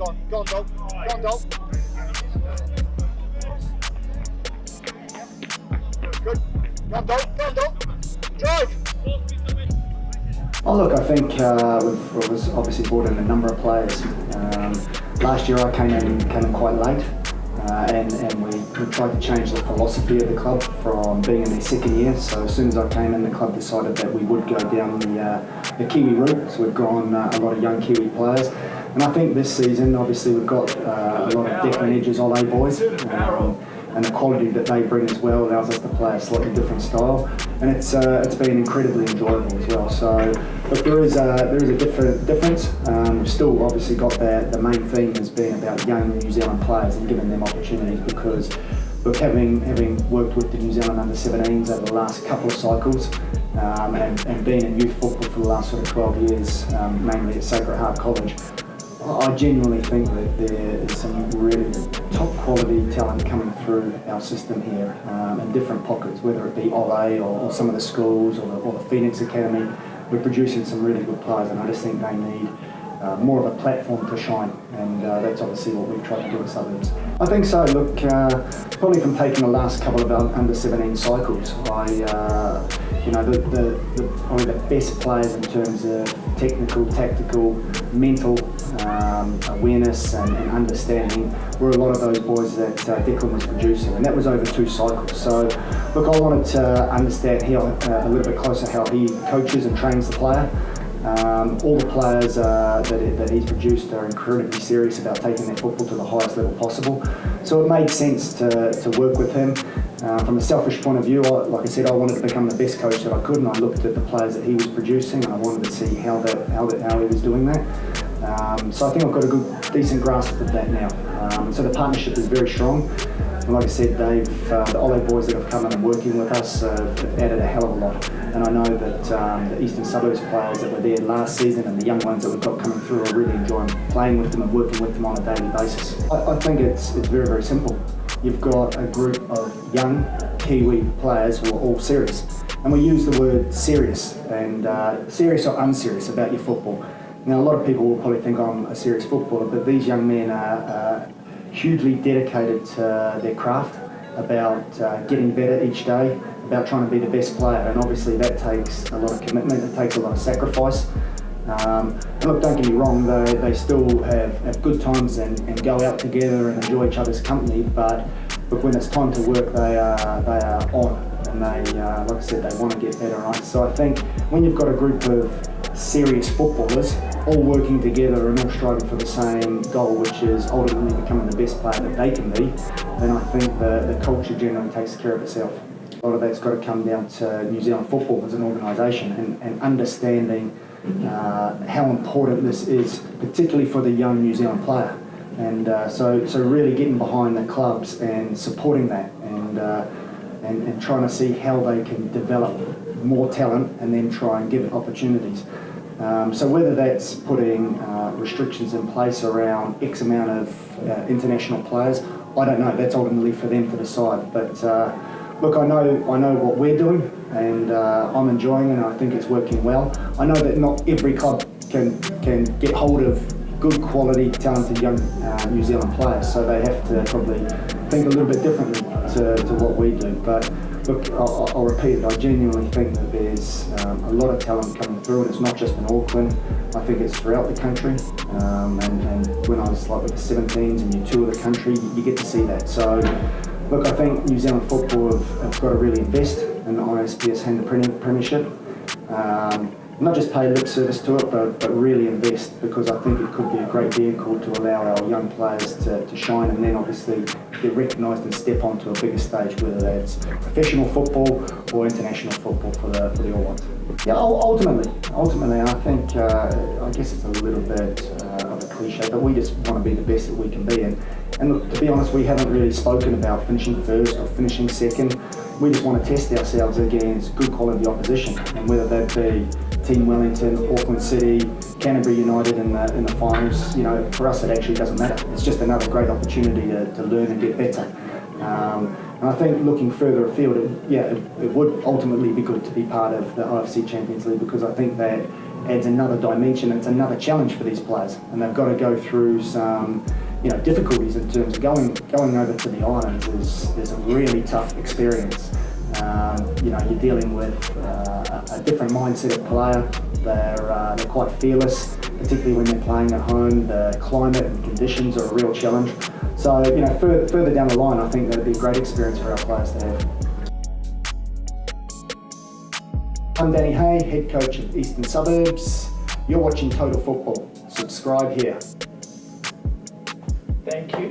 Go on, Dol. Go on, Dol. Good. Go on, Dol. Drive. Oh look, I think we've obviously brought in a number of players. Last year I came in quite late, and we tried to change the philosophy of the club from being in their second year. So as soon as I came in, the club decided that we would go down the Kiwi route. So we've gone a lot of young Kiwi players. And I think this season, obviously, we've got a lot of Declan Edges, Ole boys, and the quality that they bring as well allows us to play a slightly different style. And it's been incredibly enjoyable as well. So, look, there is a difference. We've still obviously got the main theme has been about young New Zealand players and giving them opportunities because, look, having worked with the New Zealand under-17s over the last couple of cycles, and being in youth football for the last sort of 12 years, mainly at Sacred Heart College, I genuinely think that there is some really top quality talent coming through our system here in different pockets, whether it be Ole or some of the schools or the Phoenix Academy. We're producing some really good players, and I just think they need more of a platform to shine, and that's obviously what we've tried to do at Suburbs. I think so. Look, probably from taking the last couple of under-17 cycles, probably the best players in terms of technical, tactical, mental awareness and understanding were a lot of those boys that Declan was producing, and that was over 2 cycles. So, look, I wanted to understand a little bit closer how he coaches and trains the player. All the players that he's produced are incredibly serious about taking their football to the highest level possible. So it made sense to work with him. From a selfish point of view, like I said, I wanted to become the best coach that I could, and I looked at the players that he was producing, and I wanted to see how he was doing that. So I think I've got a decent grasp of that now. So the partnership is very strong. And like I said, the Ole boys that have come in and working with us have added a hell of a lot. And I know that the Eastern Suburbs players that were there last season and the young ones that we've got coming through are really enjoying playing with them and working with them on a daily basis. I think it's very, very simple. You've got a group of young Kiwi players who are all serious. And we use the word serious, and serious or unserious about your football. Now, a lot of people will probably think I'm a serious footballer, but these young men are hugely dedicated to their craft, about getting better each day, about trying to be the best player, and obviously that takes a lot of commitment, it takes a lot of sacrifice. And look, don't get me wrong, they still have good times and go out together and enjoy each other's company, but look, when it's time to work, they are on, and they, like I said, they want to get better, right? So I think when you've got a group of serious footballers all working together and all striving for the same goal, which is ultimately becoming the best player that they can be, then I think the culture generally takes care of itself. A lot of that's got to come down to New Zealand football as an organisation and understanding how important this is, particularly for the young New Zealand player. And so really getting behind the clubs and supporting that and trying to see how they can develop more talent and then try and give it opportunities. So whether that's putting restrictions in place around X amount of international players, I don't know. That's ultimately for them to decide. But look, I know what we're doing, and I'm enjoying it, and I think it's working well. I know that not every club can get hold of good quality, talented young New Zealand players, so they have to probably think a little bit differently to what we do. But look, I'll repeat it, I genuinely think that there's a lot of talent coming through, and it's not just in Auckland. I think it's throughout the country, and when I was like with the 17s and you tour the country, you get to see that. So look, I think New Zealand football have got to really invest in the ISPS and the Premiership. Not just pay lip service to it, but really invest, because I think it could be a great vehicle to allow our young players to shine and then obviously get recognised and step onto a bigger stage, whether that's professional football or international football for the All Blacks. Yeah, ultimately, I think, I guess it's a little bit of a cliche, but we just want to be the best that we can be. And look, to be honest, we haven't really spoken about finishing first or finishing second. We just want to test ourselves against good quality opposition, and whether that be Team Wellington, Auckland City, Canterbury United in the finals, you know, for us it actually doesn't matter. It's just another great opportunity to learn and get better. And I think looking further afield, it would ultimately be good to be part of the OFC Champions League, because I think that adds another dimension. It's another challenge for these players, and they've got to go through some difficulties in terms of going over to the islands is a really tough experience. You're dealing with a different mindset of player. They're quite fearless, particularly when they're playing at home. The climate and conditions are a real challenge. So, further down the line, I think that'd be a great experience for our players to have. I'm Danny Hay, head coach of Eastern Suburbs. You're watching Total Football. Subscribe here. Thank you.